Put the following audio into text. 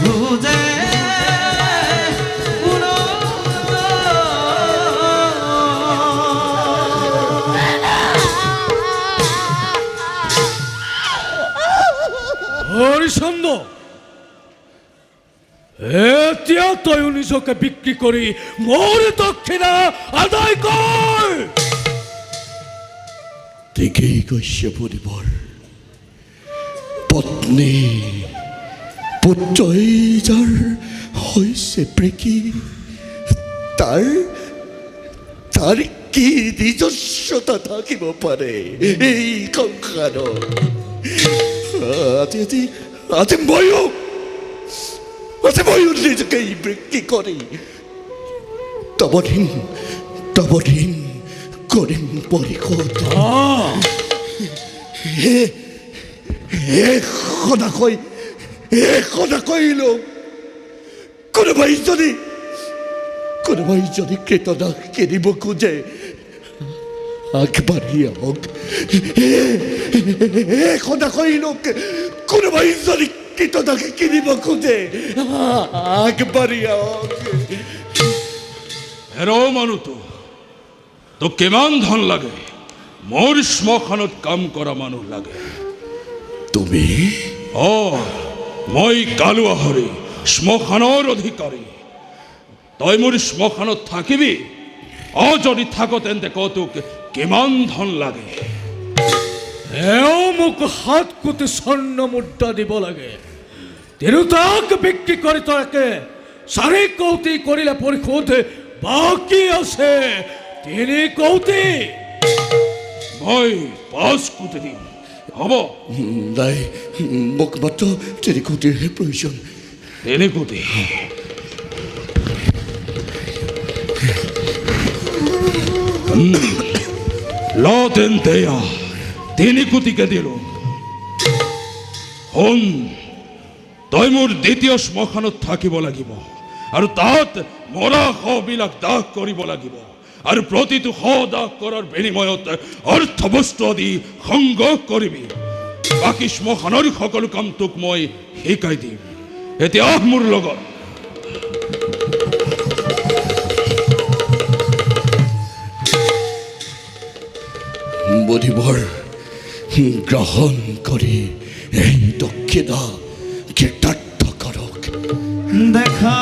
খুঁজে হৰিচন্দ্ৰ, এতিয়া তয়ো নিজকে বিক্ৰি কৰি মোৰ দক্ষিণা আদায় কৰ। ঠিকেই কৈছে বুলিবৰ। পত্নী পুত্ৰই যাৰ হৈছে প্ৰেকী, তাৰ তাৰ কি নিজস্বতা থাকিব পাৰে এই সংসাৰত? আজি ময়ো নিজকে বিক্ৰী কৰি তব ঋণ কৰিম পৰিশোধ। সদাকৈ লোক কোনোবাই যদি কৃতদাস কিনিব খোজে আগবাঢ়ি আহক। সদাকৈ লোক কোনোবাই যদি কৃতদাস কিনিব খোজে আগবাঢ়ি আহক। হেৰ মানুহটো তোক কিমান ধন লাগে? মোৰ শ্মশানত কাম কৰা মানুহ লাগে। তুমি? মই কালুৱা হৰি, শ্মশানৰ অধিকাৰী। তই মোৰ শ্মশানত থাকিবি? যদি থাক তেন্তে ক তোক কিমান ধন লাগে? এও মোক 7 কোটি স্বৰ্ণ মুদ্ৰা দিব লাগে। তিৰোতাক বিক্ৰী কৰি তাকে 4 কোটি কৰিলে পৰিশোধ বাকী আছে 3 কোটি। মই 5 কোটি দিম, হ'ব? নাই, মোক মাত্ৰ 3 কোটিৰহে প্ৰয়োজন। 3 কোটি? ল তেন্তে 3 কোটিকে দিলোঁ। শুন, তই মোৰ দ্বিতীয় শ্মশানত থাকিব লাগিব আৰু তাত মৰা শৱবিলাক দাহ কৰিব লাগিব আৰু প্ৰতিটো শৱ দাহ কৰাৰ বিনিময়ত অৰ্থবস্তু আদি সংগ্ৰহ কৰিবি। বাকী শ্মশানৰ সকলো কাম তোক মই শিকাই দিম। এতিয়া মোৰ লগত। বুধিবৰ গ্ৰহণ কৰি এই দক্ষিণা কৃতাৰ্থ কৰক। দেখা